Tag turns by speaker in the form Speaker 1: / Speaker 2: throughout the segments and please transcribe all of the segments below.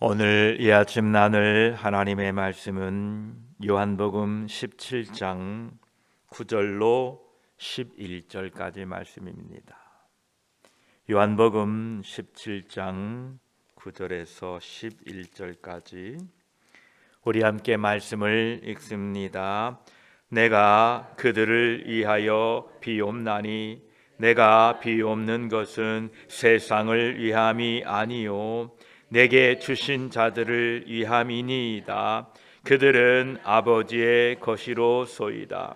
Speaker 1: 오늘 이 아침 나눌 하나님의 말씀은 요한복음 17장 9절로 11절까지 말씀입니다. 요한복음 17장 9절에서 11절까지 우리 함께 말씀을 읽습니다. 내가 그들을 위하여 비옵나니 내가 비옵는 것은 세상을 위함이 아니요 내게 주신 자들을 위함이니이다. 그들은 아버지의 것이로소이다.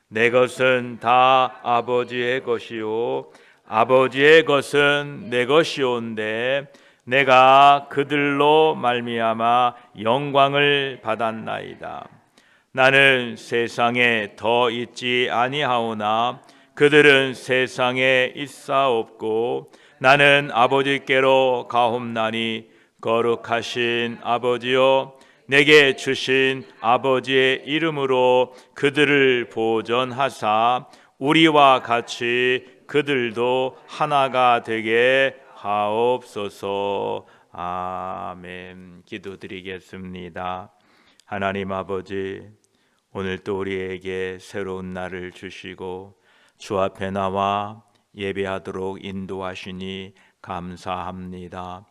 Speaker 1: 내 것은 다 아버지의 것이요 아버지의 것은 내 것이온데 내가 그들로 말미암아 영광을 받았나이다. 나는 세상에 더 있지 아니하오나 그들은 세상에 있사옵고 나는 아버지께로 가옵나니 거룩하신 아버지여 내게 주신 아버지의 이름으로 그들을 보존하사 우리와 같이 그들도 하나가 되게 하옵소서. 아멘. 기도드리겠습니다. 하나님 아버지, 오늘 또 우리에게 새로운 날을 주시고 주 앞에 나와 예배하도록 인도하시니 감사합니다.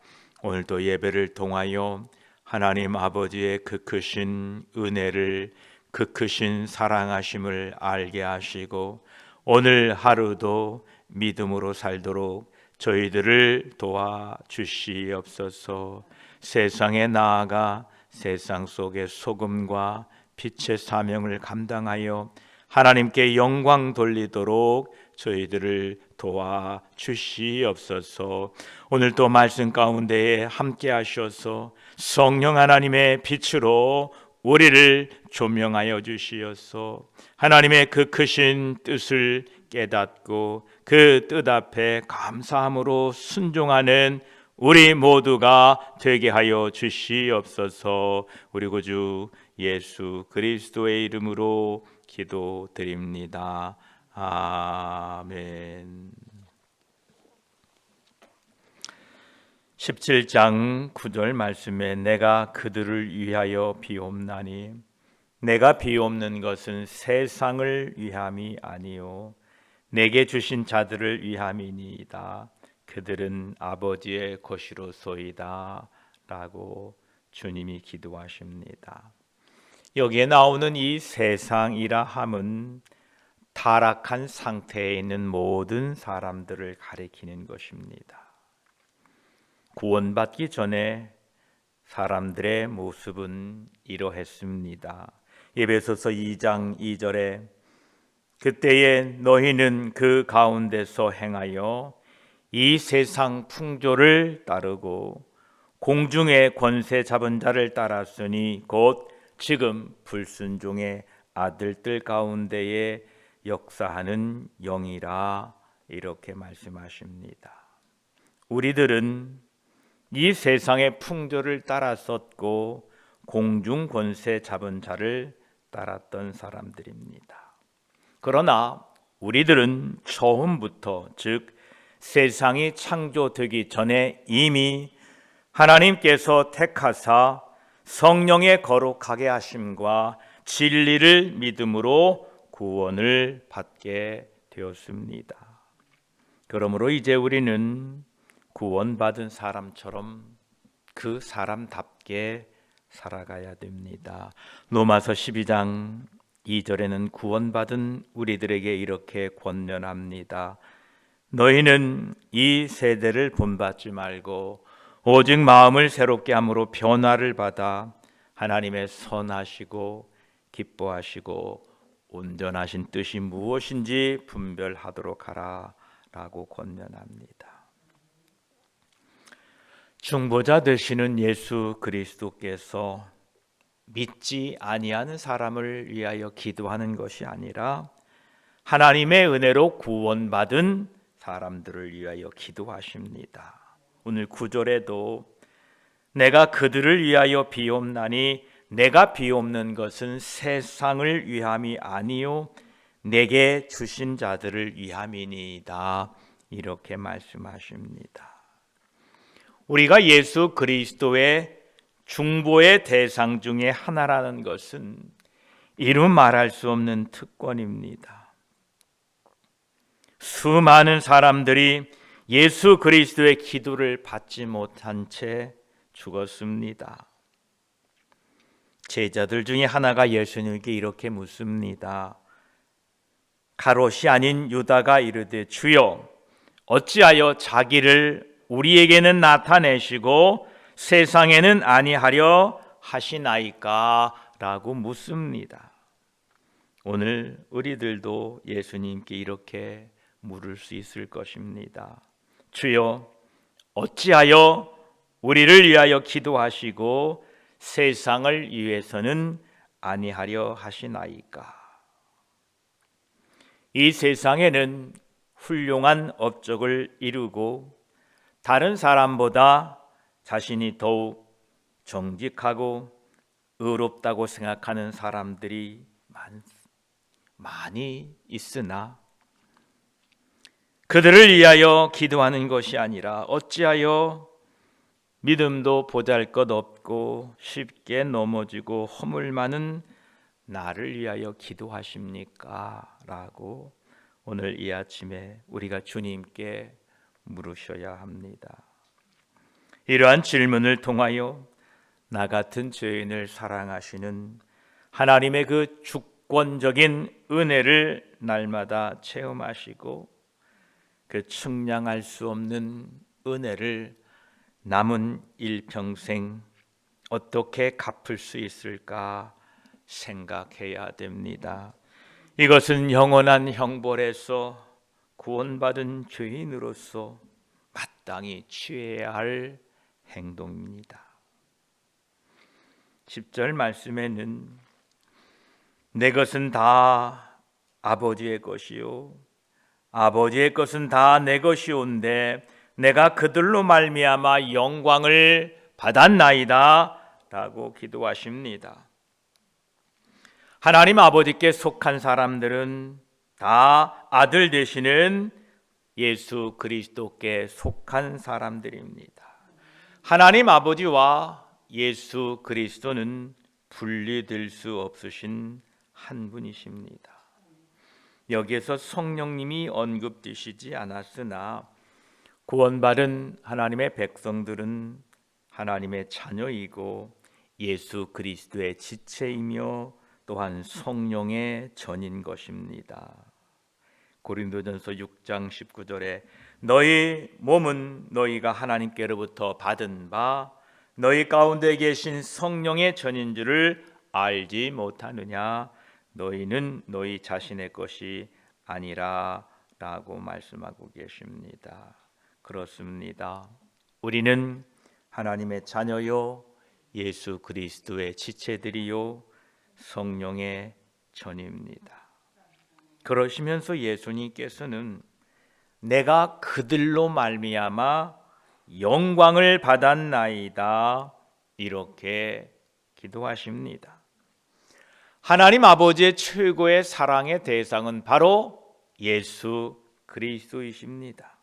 Speaker 1: 오늘도 예배를 통하여 하나님 아버지의 그 크신 은혜를, 그 크신 사랑하심을 알게 하시고 오늘 하루도 믿음으로 살도록 저희들을 도와주시옵소서. 세상에 나아가 세상 속의 소금과 빛의 사명을 감당하여 하나님께 영광 돌리도록 저희들을 도와주시옵소서. 오늘 또 말씀 가운데에 함께 하셔서 성령 하나님의 빛으로 우리를 조명하여 주시옵소서. 하나님의 그 크신 뜻을 깨닫고 그 뜻 앞에 감사함으로 순종하는 우리 모두가 되게 하여 주시옵소서. 우리 구주 예수 그리스도의 이름으로 기도드립니다. 아멘. 17장 9절 말씀에 내가 그들을 위하여 비옵나니 내가 비옵는 것은 세상을 위함이 아니요 내게 주신 자들을 위함이니이다. 그들은 아버지의 것이로소이다 라고 주님이 기도하십니다. 여기에 나오는 이 세상이라 함은 타락한 상태에 있는 모든 사람들을 가리키는 것입니다. 구원받기 전에 사람들의 모습은 이러했습니다. 에베소서 2장 2절에 그때에 너희는 그 가운데서 행하여 이 세상 풍조를 따르고 공중의 권세 잡은 자를 따랐으니 곧 지금 불순종의 아들들 가운데에 역사하는 영이라 이렇게 말씀하십니다. 우리들은 이 세상의 풍조를 따랐었고 공중 권세 잡은 자를 따랐던 사람들입니다. 그러나 우리들은 처음부터 즉 세상이 창조되기 전에 이미 하나님께서 택하사 성령의 거룩하게 하심과 진리를 믿음으로 구원을 받게 되었습니다. 그러므로 이제 우리는 구원받은 사람처럼 그 사람답게 살아가야 됩니다. 로마서 12장 2절에는 구원받은 우리들에게 이렇게 권면합니다. 너희는 이 세대를 본받지 말고 오직 마음을 새롭게 함으로 변화를 받아 하나님의 선하시고 기뻐하시고 온전하신 뜻이 무엇인지 분별하도록 하라 라고 권면합니다. 중보자 되시는 예수 그리스도께서 믿지 아니하는 사람을 위하여 기도하는 것이 아니라 하나님의 은혜로 구원받은 사람들을 위하여 기도하십니다. 오늘 9절에도 내가 그들을 위하여 비옵나니 내가 비옵는 것은 세상을 위함이 아니요 내게 주신 자들을 위함이니이다 이렇게 말씀하십니다. 우리가 예수 그리스도의 중보의 대상 중에 하나라는 것은 이루 말할 수 없는 특권입니다. 수많은 사람들이 예수 그리스도의 기도를 받지 못한 채 죽었습니다. 제자들 중에 하나가 예수님께 이렇게 묻습니다. 가롯이 아닌 유다가 이르되 주여 어찌하여 자기를 우리에게는 나타내시고 세상에는 아니하려 하시나이까? 라고 묻습니다. 오늘 우리들도 예수님께 이렇게 물을 수 있을 것입니다. 주여 어찌하여 우리를 위하여 기도하시고 세상을 위해서는 아니하려 하시나이까? 이 세상에는 훌륭한 업적을 이루고 다른 사람보다 자신이 더욱 정직하고 의롭다고 생각하는 사람들이 많이 있으나 그들을 위하여 기도하는 것이 아니라 어찌하여 믿음도 보잘것없고 쉽게 넘어지고 허물 많은 나를 위하여 기도하십니까? 라고 오늘 이 아침에 우리가 주님께 물으셔야 합니다. 이러한 질문을 통하여 나 같은 죄인을 사랑하시는 하나님의 그 주권적인 은혜를 날마다 체험하시고 그 측량할 수 없는 은혜를 남은 일평생 어떻게 갚을 수 있을까 생각해야 됩니다. 이것은 영원한 형벌에서 구원받은 죄인으로서 마땅히 취해야 할 행동입니다. 10절 말씀에는 내 것은 다 아버지의 것이요 아버지의 것은 다 내 것이온데 내가 그들로 말미암아 영광을 받았나이다 라고 기도하십니다. 하나님 아버지께 속한 사람들은 다 아들 되시는 예수 그리스도께 속한 사람들입니다. 하나님 아버지와 예수 그리스도는 분리될 수 없으신 한 분이십니다. 여기에서 성령님이 언급되시지 않았으나 구원받은 하나님의 백성들은 하나님의 자녀이고 예수 그리스도의 지체이며 또한 성령의 전인 것입니다. 고린도전서 6장 19절에 너희 몸은 너희가 하나님께로부터 받은 바 너희 가운데 계신 성령의 전인 줄을 알지 못하느냐? 너희는 너희 자신의 것이 아니라 라고 말씀하고 계십니다. 그렇습니다. 우리는 하나님의 자녀요 예수 그리스도의 지체들이요 성령의 전입니다. 그러시면서 예수님께서는 내가 그들로 말미암아 영광을 받았나이다 이렇게 기도하십니다. 하나님 아버지의 최고의 사랑의 대상은 바로 예수 그리스도이십니다.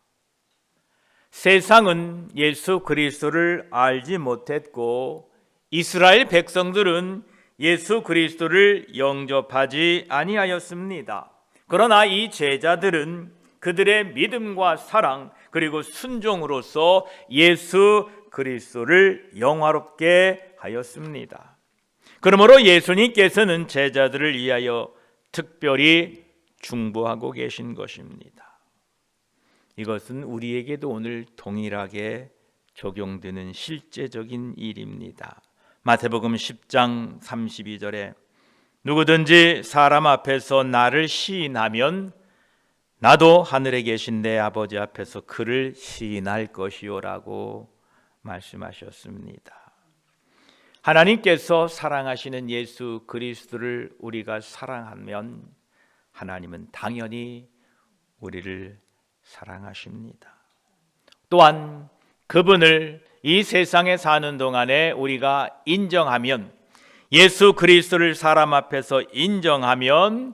Speaker 1: 세상은 예수 그리스도를 알지 못했고 이스라엘 백성들은 예수 그리스도를 영접하지 아니하였습니다. 그러나 이 제자들은 그들의 믿음과 사랑 그리고 순종으로서 예수 그리스도를 영화롭게 하였습니다. 그러므로 예수님께서는 제자들을 위하여 특별히 중보하고 계신 것입니다. 이것은 우리에게도 오늘 동일하게 적용되는 실제적인 일입니다. 마태복음 10장 32절에 누구든지 사람 앞에서 나를 시인하면 나도 하늘에 계신 내 아버지 앞에서 그를 시인할 것이요라고 말씀하셨습니다. 하나님께서 사랑하시는 예수 그리스도를 우리가 사랑하면 하나님은 당연히 우리를 사랑하십니다. 또한 그분을 이 세상에 사는 동안에 우리가 인정하면 예수 그리스도를 사람 앞에서 인정하면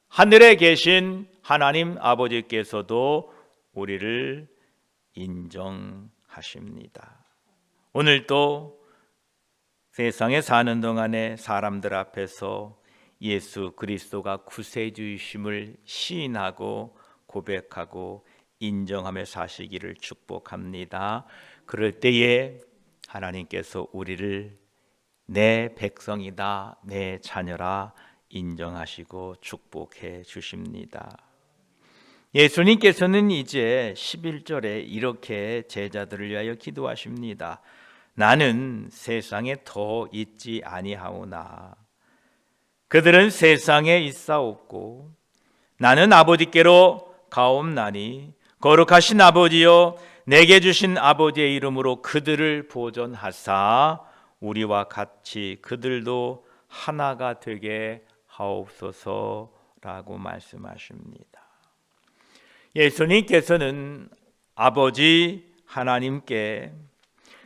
Speaker 1: 하늘에 계신 하나님 아버지께서도 우리를 인정하십니다. 오늘도 세상에 사는 동안에 사람들 앞에서 예수 그리스도가 구세주이심을 시인하고 고백하고 인정하며 사시기를 축복합니다. 그럴 때에 하나님께서 우리를 내 백성이다, 내 자녀라 인정하시고 축복해 주십니다. 예수님께서는 이제 11절에 이렇게 제자들을 위하여 기도하십니다. 나는 세상에 더 있지 아니하오나 그들은 세상에 있사옵고 나는 아버지께로 가옵나니 거룩하신 아버지여 내게 주신 아버지의 이름으로 그들을 보존하사 우리와 같이 그들도 하나가 되게 하옵소서라고 말씀하십니다. 예수님께서는 아버지 하나님께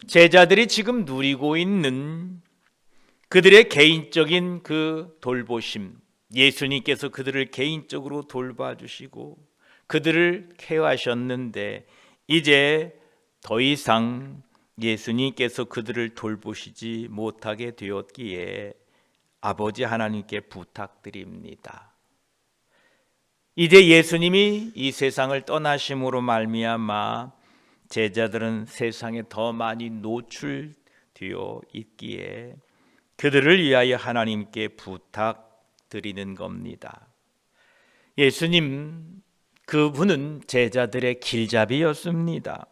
Speaker 1: 제자들이 지금 누리고 있는 그들의 개인적인 그 돌보심, 예수님께서 그들을 개인적으로 돌봐주시고 그들을 케어하셨는데 이제 더 이상 예수님께서 그들을 돌보시지 못하게 되었기에 아버지 하나님께 부탁드립니다. 이제 예수님이 이 세상을 떠나심으로 말미암아 제자들은 세상에 더 많이 노출되어 있기에 그들을 위하여 하나님께 부탁드리는 겁니다. 예수님, 그분은 제자들의 길잡이였습니다.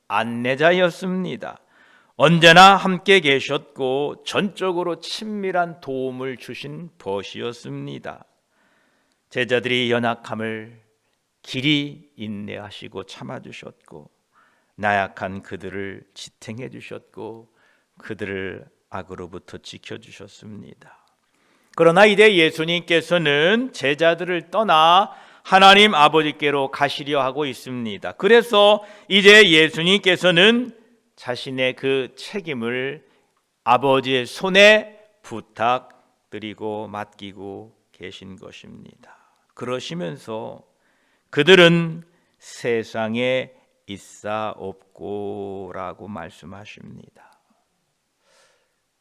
Speaker 1: 안내자였습니다. 언제나 함께 계셨고 전적으로 친밀한 도움을 주신 벗이었습니다. 제자들이 연약함을 길이 인내하시고 참아주셨고 나약한 그들을 지탱해 주셨고 그들을 악으로부터 지켜주셨습니다. 그러나 이제 예수님께서는 제자들을 떠나 하나님 아버지께로 가시려 하고 있습니다. 그래서 이제 예수님께서는 자신의 그 책임을 아버지의 손에 부탁드리고 맡기고 계신 것입니다. 그러시면서 그들은 세상에 있사옵고 라고 말씀하십니다.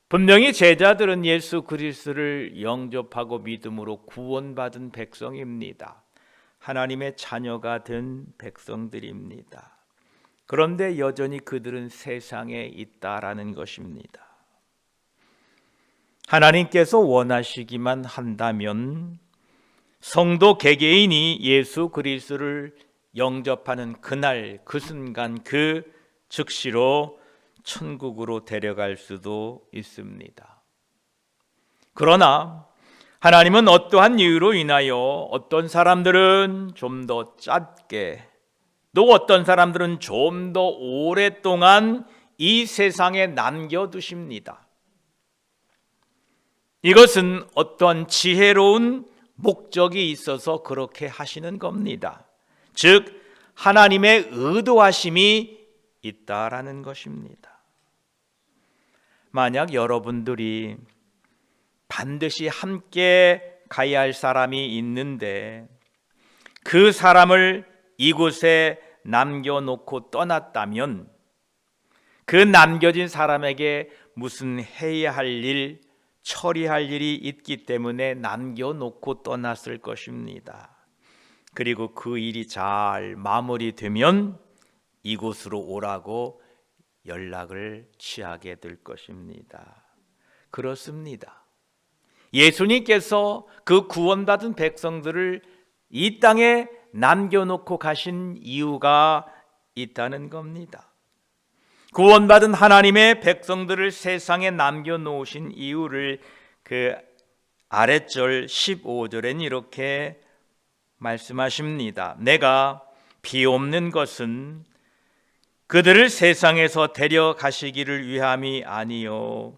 Speaker 1: 분명히 제자들은 예수 그리스도를 영접하고 믿음으로 구원받은 백성입니다. 하나님의 자녀가 된 백성들입니다. 그런데 여전히 그들은 세상에 있다라는 것입니다. 하나님께서 원하시기만 한다면 성도 개개인이 예수 그리스도를 영접하는 그날 그 순간 그 즉시로 천국으로 데려갈 수도 있습니다. 그러나 하나님은 어떠한 이유로 인하여 어떤 사람들은 좀 더 짧게 또 어떤 사람들은 좀 더 오랫동안 이 세상에 남겨두십니다. 이것은 어떤 지혜로운 목적이 있어서 그렇게 하시는 겁니다. 즉 하나님의 의도하심이 있다라는 것입니다. 만약 여러분들이 반드시 함께 가야 할 사람이 있는데 그 사람을 이곳에 남겨놓고 떠났다면 그 남겨진 사람에게 무슨 해야 할 일, 처리할 일이 있기 때문에 남겨놓고 떠났을 것입니다. 그리고 그 일이 잘 마무리되면 이곳으로 오라고 연락을 취하게 될 것입니다. 그렇습니다. 예수님께서 그 구원받은 백성들을 이 땅에 남겨놓고 가신 이유가 있다는 겁니다. 구원받은 하나님의 백성들을 세상에 남겨놓으신 이유를 그 아랫절 15절엔 이렇게 말씀하십니다. 내가 비옵는 것은 그들을 세상에서 데려가시기를 위함이 아니요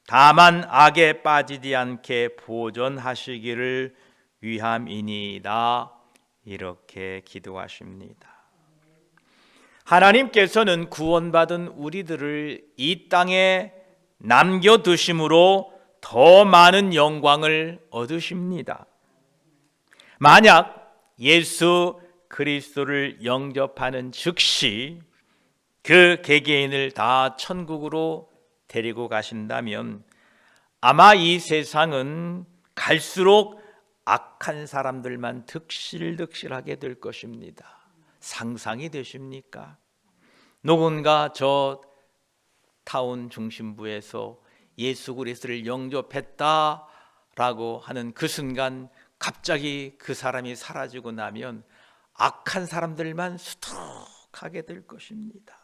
Speaker 1: 다만 악에 빠지지 않게 보존하시기를 위함이니이다. 이렇게 기도하십니다. 하나님께서는 구원받은 우리들을 이 땅에 남겨두심으로 더 많은 영광을 얻으십니다. 만약 예수 그리스도를 영접하는 즉시 그 개개인을 다 천국으로 데리고 가신다면 아마 이 세상은 갈수록 악한 사람들만 득실득실하게 될 것입니다. 상상이 되십니까? 누군가 저 타운 중심부에서 예수 그리스도를 영접했다라고 하는 그 순간 갑자기 그 사람이 사라지고 나면 악한 사람들만 수두룩하게 될 것입니다.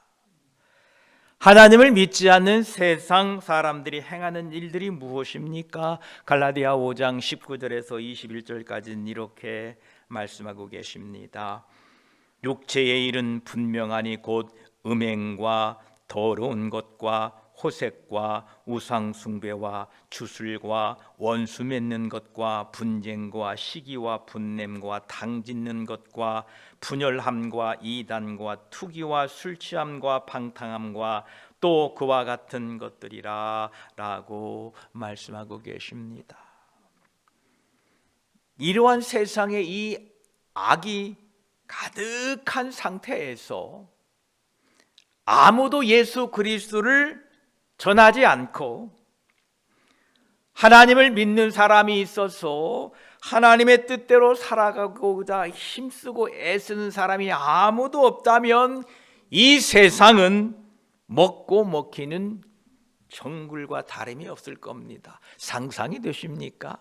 Speaker 1: 하나님을 믿지 않는 세상 사람들이 행하는 일들이 무엇입니까? 갈라디아 5장 19절에서 21절까지는 이렇게 말씀하고 계십니다. 육체의 일은 분명하니 곧 음행과 더러운 것과 호색과 우상 숭배와 주술과 원수 맺는 것과 분쟁과 시기와 분냄과 당짓는 것과 분열함과 이단과 투기와 술 취함과 방탕함과 또 그와 같은 것들이라 라고 말씀하고 계십니다. 이러한 세상의 이 악이 가득한 상태에서 아무도 예수 그리스도를 전하지 않고 하나님을 믿는 사람이 있어서 하나님의 뜻대로 살아가고자 힘쓰고 애쓰는 사람이 아무도 없다면 이 세상은 먹고 먹히는 정글과 다름이 없을 겁니다. 상상이 되십니까?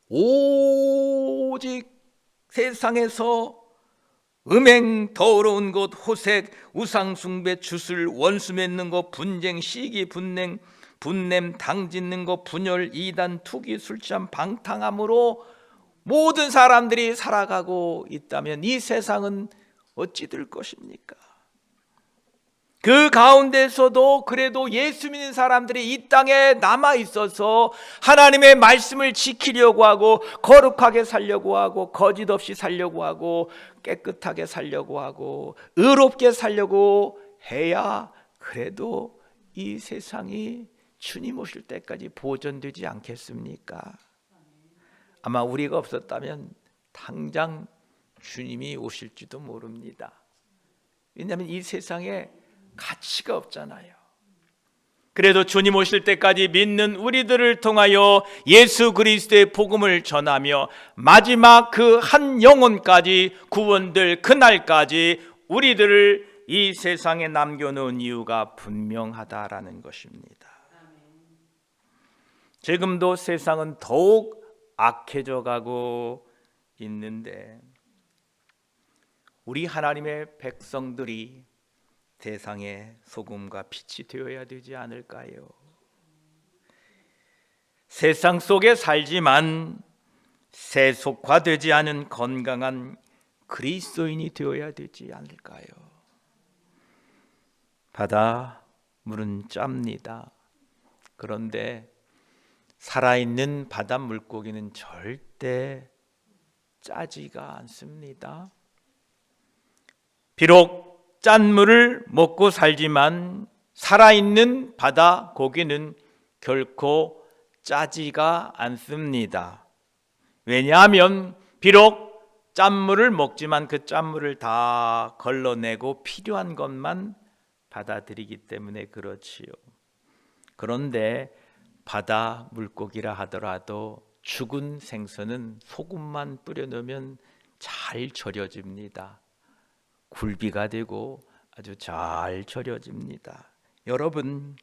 Speaker 1: 오직 세상에서 음행, 더러운 것, 호색, 우상숭배, 주술, 원수 맺는 것, 분쟁, 시기, 분냄, 당짓는 것, 분열, 이단, 투기, 술 취함, 방탕함으로 모든 사람들이 살아가고 있다면 이 세상은 어찌 될 것입니까? 그 가운데서도 그래도 예수 믿는 사람들이 이 땅에 남아 있어서 하나님의 말씀을 지키려고 하고 거룩하게 살려고 하고 거짓 없이 살려고 하고 깨끗하게 살려고 하고 의롭게 살려고 해야 그래도 이 세상이 주님 오실 때까지 보존되지 않겠습니까? 아마 우리가 없었다면 당장 주님이 오실지도 모릅니다. 왜냐하면 이 세상에 가치가 없잖아요. 그래도 주님 오실 때까지 믿는 우리들을 통하여 예수 그리스도의 복음을 전하며 마지막 그 한 영혼까지 구원될 그날까지 우리들을 이 세상에 남겨놓은 이유가 분명하다라는 것입니다. 지금도 세상은 더욱 악해져 가고 있는데 우리 하나님의 백성들이 세상의 소금과 빛이 되어야 되지 않을까요? 세상 속에 살지만 세속화되지 않은 건강한 그리스도인이 되어야 되지 않을까요? 바다 물은 짭니다. 그런데 살아있는 바다 물고기는 절대 짜지가 않습니다. 비록 짠 물을 먹고 살지만 살아있는 바다 고기는 결코 짜지가 않습니다. 왜냐하면 비록 짠물을 먹지만 그 짠물을 다 걸러내고 필요한 것만 받아들이기 때문에 그렇지요. 그런데 바다 물고기라 하더라도 죽은 생선은 소금만 뿌려 넣으면 잘 절여집니다. 굴비가 되고 아주 잘 절여집니다. 여러분,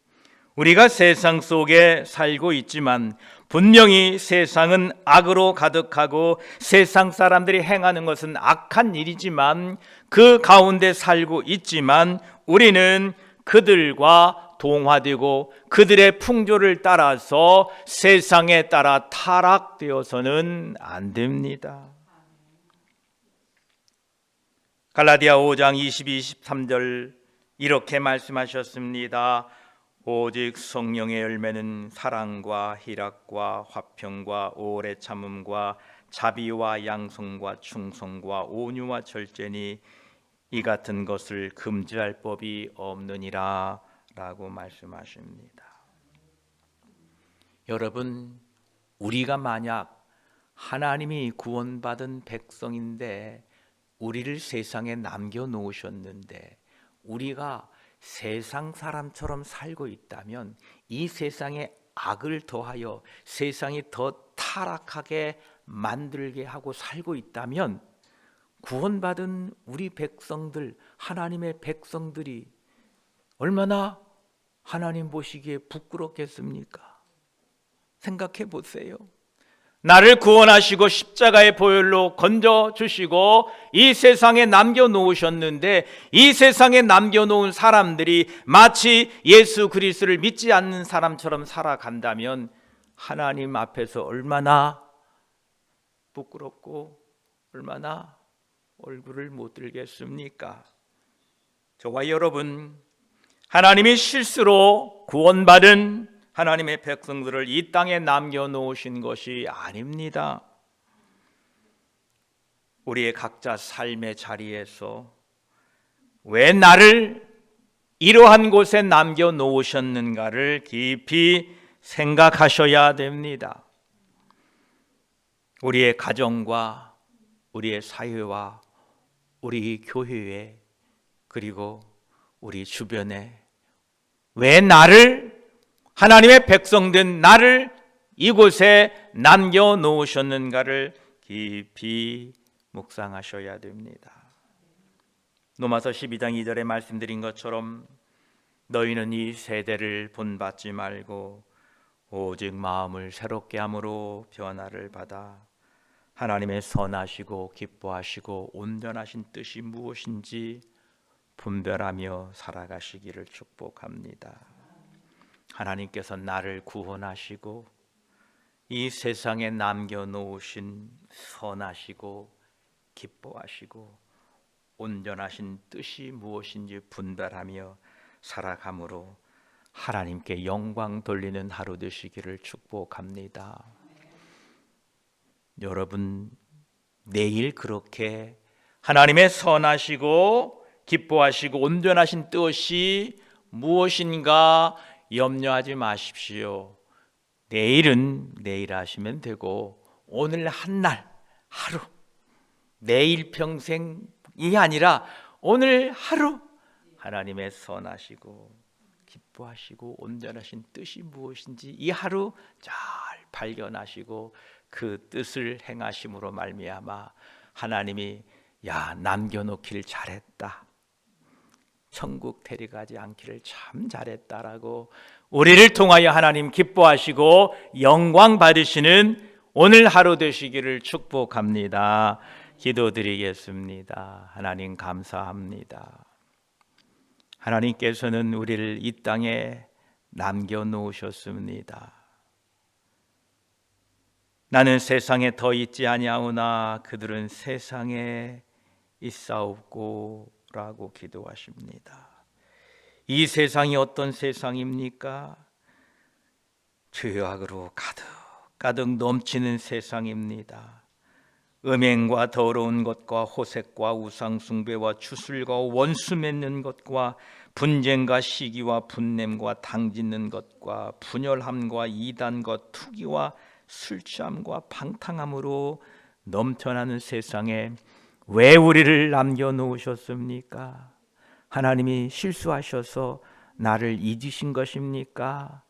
Speaker 1: 우리가 세상 속에 살고 있지만 분명히 세상은 악으로 가득하고 세상 사람들이 행하는 것은 악한 일이지만 그 가운데 살고 있지만 우리는 그들과 동화되고 그들의 풍조를 따라서 세상에 따라 타락되어서는 안 됩니다. 갈라디아 5장 22, 23절 이렇게 말씀하셨습니다. 오직 성령의 열매는 사랑과 희락과 화평과 오래 참음과 자비와 양성과 충성과 온유와 절제니 이 같은 것을 금지할 법이 없느니라 라고 말씀하십니다. 여러분, 우리가 만약 하나님이 구원받은 백성인데 우리를 세상에 남겨놓으셨는데 우리가 세상 사람처럼 살고 있다면, 이 세상에 악을 더하여 세상이 더 타락하게 만들게 하고 살고 있다면, 구원받은 우리 백성들, 하나님의 백성들이 얼마나 하나님 보시기에 부끄럽겠습니까? 생각해 보세요. 나를 구원하시고 십자가의 보혈로 건져주시고 이 세상에 남겨놓으셨는데, 이 세상에 남겨놓은 사람들이 마치 예수 그리스도를 믿지 않는 사람처럼 살아간다면 하나님 앞에서 얼마나 부끄럽고 얼마나 얼굴을 못 들겠습니까? 저와 여러분, 하나님이 실수로 구원받은 하나님의 백성들을 이 땅에 남겨놓으신 것이 아닙니다. 우리의 각자 삶의 자리에서 왜 나를 이러한 곳에 남겨놓으셨는가를 깊이 생각하셔야 됩니다. 우리의 가정과 우리의 사회와 우리 교회에, 그리고 우리 주변에 왜 나를, 하나님의 백성된 나를 이곳에 남겨놓으셨는가를 깊이 묵상하셔야 됩니다. 로마서 12장 2절에 말씀드린 것처럼 너희는 이 세대를 본받지 말고 오직 마음을 새롭게 함으로 변화를 받아 하나님의 선하시고 기뻐하시고 온전하신 뜻이 무엇인지 분별하며 살아가시기를 축복합니다. 하나님께서 나를 구원하시고 이 세상에 남겨놓으신 선하시고 기뻐하시고 온전하신 뜻이 무엇인지 분별하며 살아감으로 하나님께 영광 돌리는 하루 되시기를 축복합니다. 여러분, 내일 그렇게 하나님의 선하시고 기뻐하시고 온전하신 뜻이 무엇인가 염려하지 마십시오. 내일은 내일 하시면 되고, 오늘 한 날, 하루, 내일 평생이 아니라 오늘 하루 하나님의 선하시고 기뻐하시고 온전하신 뜻이 무엇인지 이 하루 잘 발견하시고 그 뜻을 행하심으로 말미암아 하나님이 야, 남겨놓길 잘했다, 천국 데려가지 않기를 참 잘했다라고 우리를 통하여 하나님 기뻐하시고 영광 받으시는 오늘 하루 되시기를 축복합니다. 기도드리겠습니다. 하나님 감사합니다. 하나님께서는 우리를 이 땅에 남겨놓으셨습니다. 나는 세상에 더 있지 아니하오나 그들은 세상에 있사옵고 라고 기도하십니다. 이 세상이 어떤 세상입니까? 죄악으로 가득 넘치는 세상입니다. 음행과 더러운 것과 호색과 우상숭배와 주술과 원수 맺는 것과 분쟁과 시기와 분냄과 당짓는 것과 분열함과 이단과 투기와 술취함과 방탕함으로 넘쳐나는 세상에 왜 우리를 남겨놓으셨습니까? 하나님이 실수하셔서 나를 잊으신 것입니까?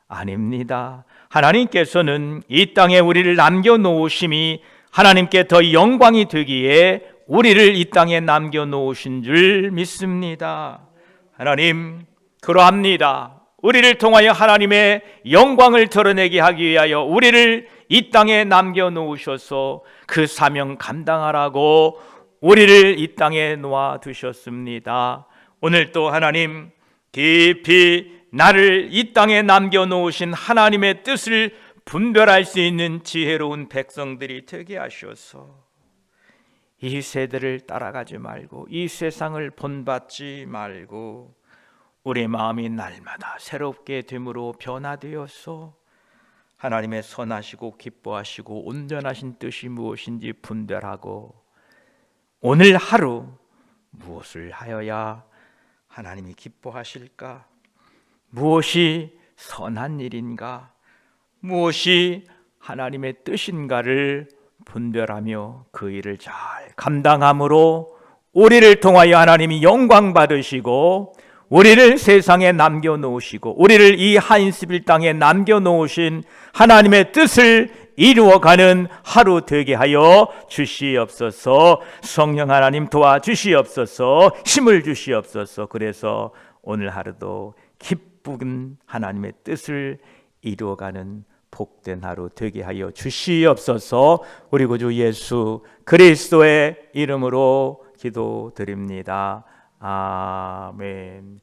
Speaker 1: 아닙니다. 하나님께서는 이 땅에 우리를 남겨놓으심이 하나님께 더 영광이 되기에 우리를 이 땅에 남겨놓으신 줄 믿습니다. 하나님, 그러합니다. 우리를 통하여 하나님의 영광을 드러내게 하기 위하여 우리를 이 땅에 남겨놓으셔서 그 사명 감당하라고 우리를 이 땅에 놓아두셨습니다. 오늘 또 하나님, 깊이 나를 이 땅에 남겨놓으신 하나님의 뜻을 분별할 수 있는 지혜로운 백성들이 되게 하셔서 이 세대를 따라가지 말고 이 세상을 본받지 말고 우리 마음이 날마다 새롭게 됨으로 변화되어서 하나님의 선하시고 기뻐하시고 온전하신 뜻이 무엇인지 분별하고 오늘 하루 무엇을 하여야 하나님이 기뻐하실까? 무엇이 선한 일인가? 무엇이 하나님의 뜻인가를 분별하며 그 일을 잘 감당함으로 우리를 통하여 하나님이 영광 받으시고 우리를 세상에 남겨놓으시고 우리를 이 하인스빌 땅에 남겨놓으신 하나님의 뜻을 이루어가는 하루 되게 하여 주시옵소서. 성령 하나님 도와주시옵소서. 힘을 주시옵소서. 그래서 오늘 하루도 기쁜 하나님의 뜻을 이루어가는 복된 하루 되게 하여 주시옵소서. 우리 구주 예수 그리스도의 이름으로 기도드립니다. 아멘.